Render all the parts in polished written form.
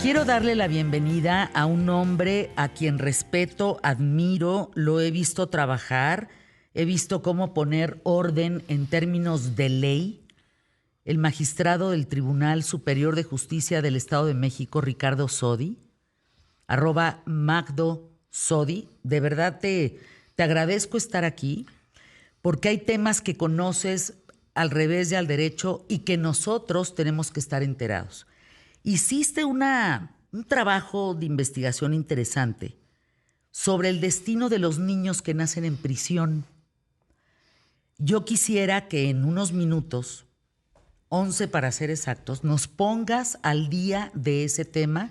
Quiero darle la bienvenida a un hombre a quien respeto, admiro, lo he visto trabajar, he visto cómo poner orden en términos de ley. El magistrado del Tribunal Superior de Justicia del Estado de México, Ricardo Sodi, @Magdo Sodi. De verdad te agradezco estar aquí porque hay temas que conoces al revés y al derecho y que nosotros tenemos que estar enterados. Hiciste un trabajo de investigación interesante sobre el destino de los niños que nacen en prisión. Yo quisiera que en unos minutos, 11 para ser exactos, nos pongas al día de ese tema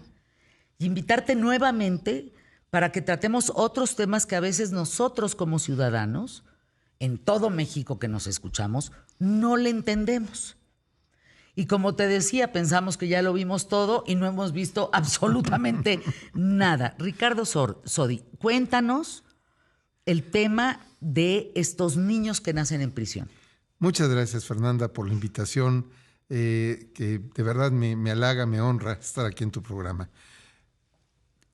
y invitarte nuevamente para que tratemos otros temas que a veces nosotros como ciudadanos, en todo México que nos escuchamos, no le entendemos. Y como te decía, pensamos que ya lo vimos todo y no hemos visto absolutamente nada. Ricardo Sodi, cuéntanos el tema de estos niños que nacen en prisión. Muchas gracias, Fernanda, por la invitación, que de verdad me halaga, me honra estar aquí en tu programa.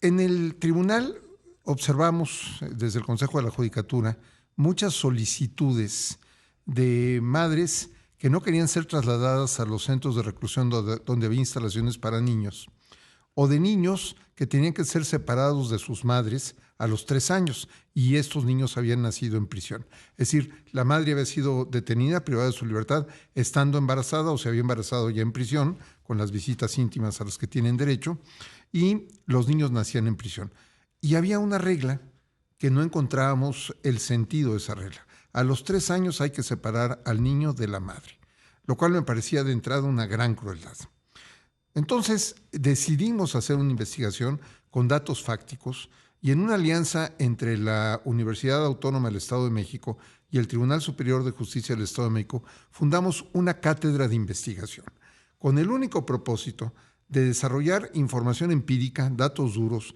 En el tribunal observamos, desde el Consejo de la Judicatura, muchas solicitudes de madres que no querían ser trasladadas a los centros de reclusión donde había instalaciones para niños, o de niños que tenían que ser separados de sus madres a los 3 años, y estos niños habían nacido en prisión. Es decir, la madre había sido detenida, privada de su libertad, estando embarazada o se había embarazado ya en prisión, con las visitas íntimas a las que tienen derecho, y los niños nacían en prisión. Y había una regla que no encontrábamos el sentido de esa regla. A los 3 años hay que separar al niño de la madre, lo cual me parecía de entrada una gran crueldad. Entonces decidimos hacer una investigación con datos fácticos y en una alianza entre la Universidad Autónoma del Estado de México y el Tribunal Superior de Justicia del Estado de México fundamos una cátedra de investigación con el único propósito de desarrollar información empírica, datos duros,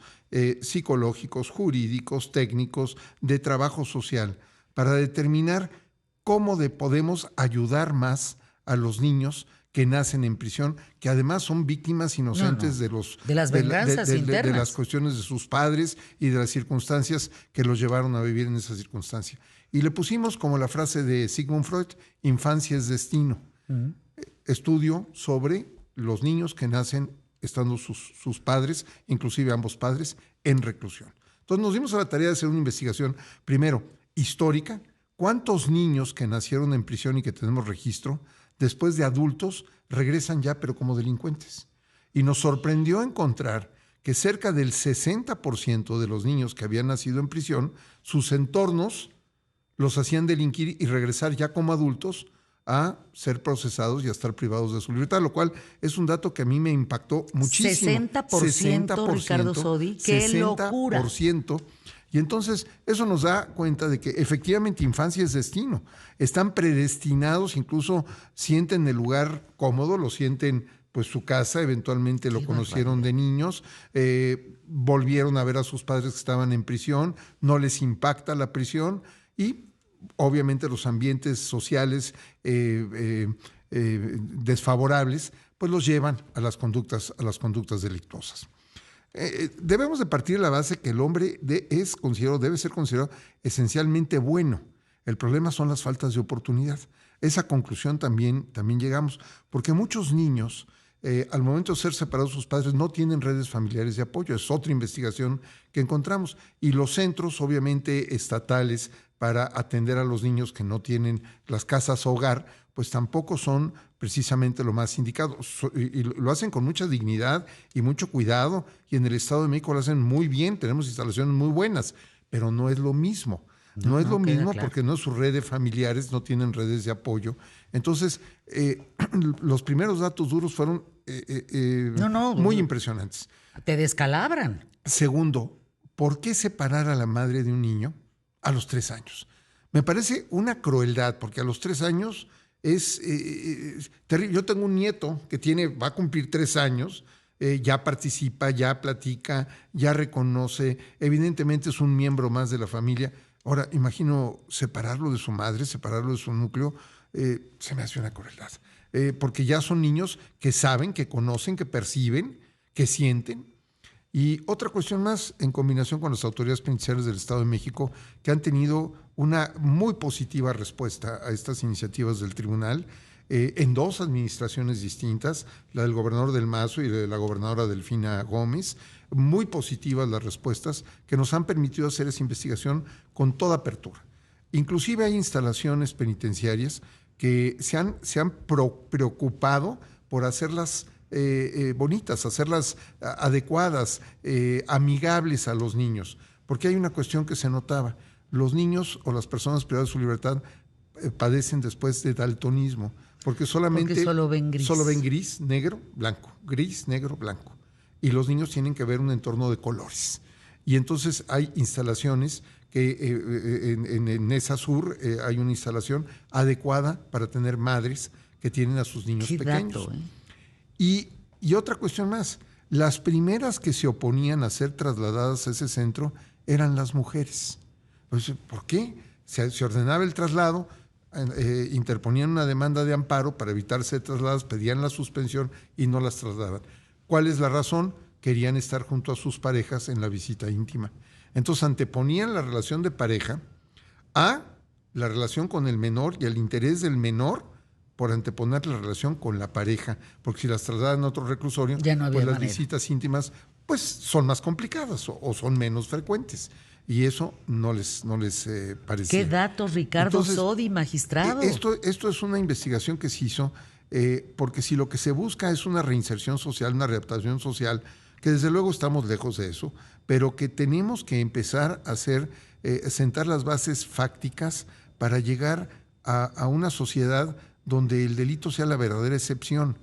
psicológicos, jurídicos, técnicos, de trabajo social, para determinar cómo podemos ayudar más a los niños que nacen en prisión, que además son víctimas inocentes de las venganzas internas, de las cuestiones de sus padres y de las circunstancias que los llevaron a vivir en esa circunstancia. Y le pusimos como la frase de Sigmund Freud: infancia es destino. Estudio sobre los niños que nacen estando sus padres, inclusive ambos padres, en reclusión. Entonces nos dimos a la tarea de hacer una investigación, primero, histórica. ¿Cuántos niños que nacieron en prisión y que tenemos registro, después de adultos, regresan ya pero como delincuentes? Y nos sorprendió encontrar que cerca del 60% de los niños que habían nacido en prisión, sus entornos los hacían delinquir y regresar ya como adultos a ser procesados y a estar privados de su libertad, lo cual es un dato que a mí me impactó muchísimo. 60%, Ricardo Sodi, ¡qué 60%, locura! Y entonces eso nos da cuenta de que efectivamente infancia es destino. Están predestinados, incluso sienten el lugar cómodo, lo sienten pues su casa, eventualmente lo conocieron de niños, volvieron a ver a sus padres que estaban en prisión, no les impacta la prisión y obviamente los ambientes sociales desfavorables pues los llevan a las conductas delictuosas. Debemos de partir de la base que el hombre debe ser considerado esencialmente bueno. El problema son las faltas de oportunidad. Esa conclusión también llegamos, porque muchos niños, al momento de ser separados de sus padres, no tienen redes familiares de apoyo. Es otra investigación que encontramos. Y los centros, obviamente, estatales para atender a los niños que no tienen las casas hogar, pues tampoco son precisamente lo más indicado. Y lo hacen con mucha dignidad y mucho cuidado, y en el Estado de México lo hacen muy bien, tenemos instalaciones muy buenas, pero no es lo mismo. No es lo mismo, claro, porque no sus redes familiares no tienen redes de apoyo. Entonces, los primeros datos duros fueron muy impresionantes. Te descalabran. Segundo, ¿por qué separar a la madre de un niño a los 3 años? Me parece una crueldad, porque a los 3 años es terrible. Yo tengo un nieto que va a cumplir 3 años, ya participa, ya platica, ya reconoce, evidentemente es un miembro más de la familia. Ahora, imagino separarlo de su madre, separarlo de su núcleo, se me hace una crueldad. Porque ya son niños que saben, que conocen, que perciben, que sienten. Y otra cuestión más, en combinación con las autoridades penitenciarias del Estado de México, que han tenido una muy positiva respuesta a estas iniciativas del tribunal, en dos administraciones distintas, la del gobernador del Mazo y la de la gobernadora Delfina Gómez, muy positivas las respuestas que nos han permitido hacer esa investigación con toda apertura. Inclusive hay instalaciones penitenciarias que se han preocupado por hacerlas bonitas, hacerlas adecuadas, amigables a los niños, porque hay una cuestión que se notaba: los niños o las personas privadas de su libertad padecen después de daltonismo, porque solamente solo ven gris, negro, blanco, gris, negro, blanco, y los niños tienen que ver un entorno de colores. Y entonces hay instalaciones que en esa sur hay una instalación adecuada para tener madres que tienen a sus niños pequeños. Dato, Y otra cuestión más, las primeras que se oponían a ser trasladadas a ese centro eran las mujeres. Pues, ¿por qué? Se ordenaba el traslado, interponían una demanda de amparo para evitar ser trasladadas, pedían la suspensión y no las trasladaban. ¿Cuál es la razón? Querían estar junto a sus parejas en la visita íntima. Entonces anteponían la relación de pareja a la relación con el menor y el interés del menor por anteponer la relación con la pareja, porque si las trasladan a otro reclusorio, ya no había pues las manera. visitas íntimas pues son más complicadas o son menos frecuentes. Y eso no les parecía. ¿Qué datos, Ricardo Sodi, magistrado? Esto es una investigación que se hizo porque si lo que se busca es una reinserción social, una readaptación social, que desde luego estamos lejos de eso, pero que tenemos que empezar a sentar las bases fácticas para llegar a una sociedad donde el delito sea la verdadera excepción.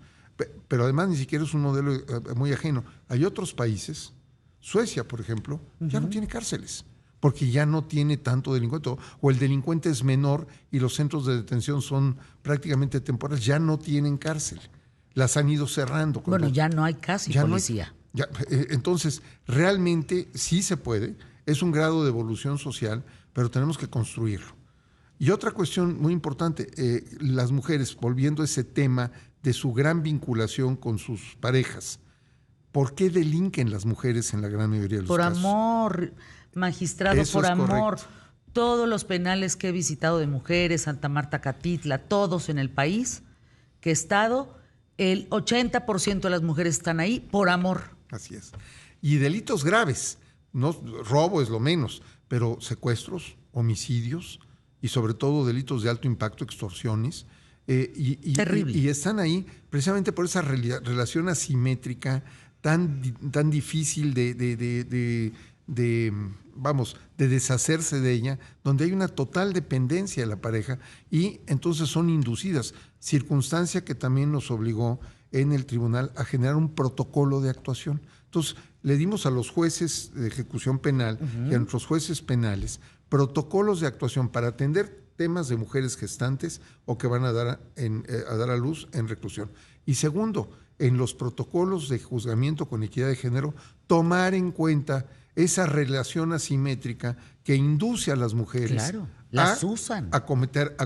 Pero además ni siquiera es un modelo muy ajeno. Hay otros países, Suecia, por ejemplo, ya no tiene cárceles, porque ya no tiene tanto delincuente, o el delincuente es menor y los centros de detención son prácticamente temporales, ya no tienen cárcel. Las han ido cerrando. Bueno, ya no hay casi policía. Entonces, realmente sí se puede, es un grado de evolución social, pero tenemos que construirlo. Y otra cuestión muy importante, las mujeres, volviendo a ese tema de su gran vinculación con sus parejas, ¿por qué delinquen las mujeres en la gran mayoría de los casos? Por amor, magistrado, Eso por es amor. correcto. Todos los penales que he visitado de mujeres, Santa Marta, Catitla, todos en el país que he estado, el 80% de las mujeres están ahí por amor. Así es. Y delitos graves, no, robo es lo menos, pero secuestros, homicidios y sobre todo delitos de alto impacto, extorsiones. Terrible. Y están ahí precisamente por esa relación asimétrica tan difícil de deshacerse de ella, donde hay una total dependencia de la pareja y entonces son inducidas, circunstancia que también nos obligó en el tribunal a generar un protocolo de actuación. Entonces, le dimos a los jueces de ejecución penal y a nuestros jueces penales protocolos de actuación para atender temas de mujeres gestantes o que van a dar a luz en reclusión. Y segundo, en los protocolos de juzgamiento con equidad de género, tomar en cuenta esa relación asimétrica que induce a las mujeres a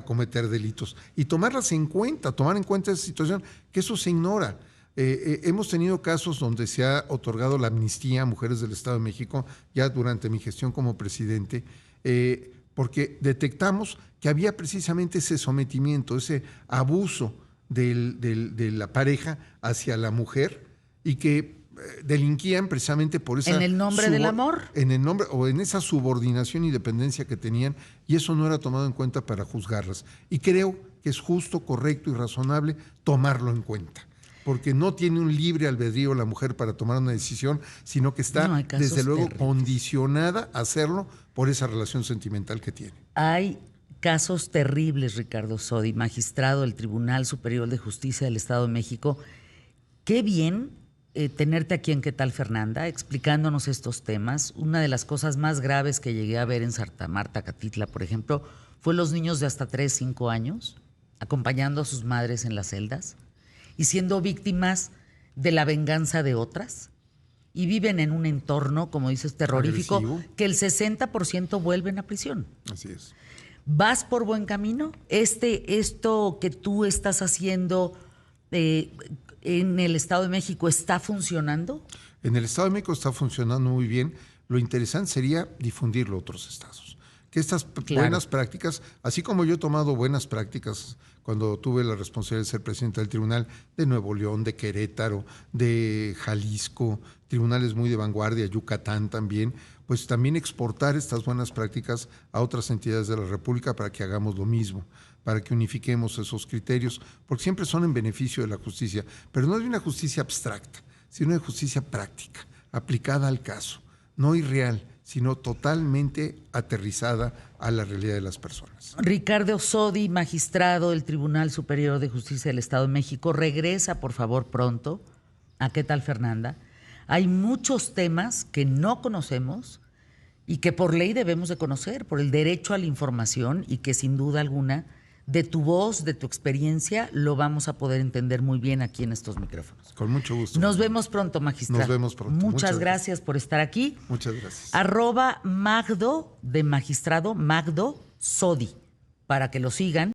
cometer delitos y tomar en cuenta esa situación, que eso se ignora. Hemos tenido casos donde se ha otorgado la amnistía a mujeres del Estado de México, ya durante mi gestión como presidente, porque detectamos que había precisamente ese sometimiento, ese abuso de la pareja hacia la mujer y que delinquían precisamente por esa... ¿En el nombre del amor? En el nombre o en esa subordinación y dependencia que tenían, y eso no era tomado en cuenta para juzgarlas. Y creo que es justo, correcto y razonable tomarlo en cuenta, porque no tiene un libre albedrío la mujer para tomar una decisión, sino que está, desde luego, condicionada a hacerlo por esa relación sentimental que tiene. Hay casos terribles, Ricardo Sodi, magistrado del Tribunal Superior de Justicia del Estado de México. Qué bien tenerte aquí en ¿Qué tal, Fernanda?, explicándonos estos temas. Una de las cosas más graves que llegué a ver en Santa Marta, Catitla, por ejemplo, fue los niños de hasta 3, 5 años acompañando a sus madres en las celdas y siendo víctimas de la venganza de otras, y viven en un entorno, como dices, terrorífico, agresivo, que el 60% vuelven a prisión. Así es. ¿Vas por buen camino? Esto que tú estás haciendo, en el Estado de México está funcionando? En el Estado de México está funcionando muy bien. Lo interesante sería difundirlo a otros estados. Que estas buenas prácticas, así como yo he tomado buenas prácticas cuando tuve la responsabilidad de ser presidente del tribunal de Nuevo León, de Querétaro, de Jalisco, tribunales muy de vanguardia, Yucatán también, pues también exportar estas buenas prácticas a otras entidades de la República para que hagamos lo mismo, para que unifiquemos esos criterios, porque siempre son en beneficio de la justicia, pero no de una justicia abstracta, sino de justicia práctica, aplicada al caso, no irreal, sino totalmente aterrizada a la realidad de las personas. Ricardo Sodi, magistrado del Tribunal Superior de Justicia del Estado de México, regresa por favor pronto. ¿A qué tal, Fernanda? Hay muchos temas que no conocemos y que por ley debemos de conocer, por el derecho a la información, y que sin duda alguna, de tu voz, de tu experiencia, lo vamos a poder entender muy bien aquí en estos micrófonos. Con mucho gusto. Nos vemos pronto, magistrado. Nos vemos pronto. Muchas gracias por estar aquí. Muchas gracias. @Magdo de magistrado, Magdo Sodi, para que lo sigan.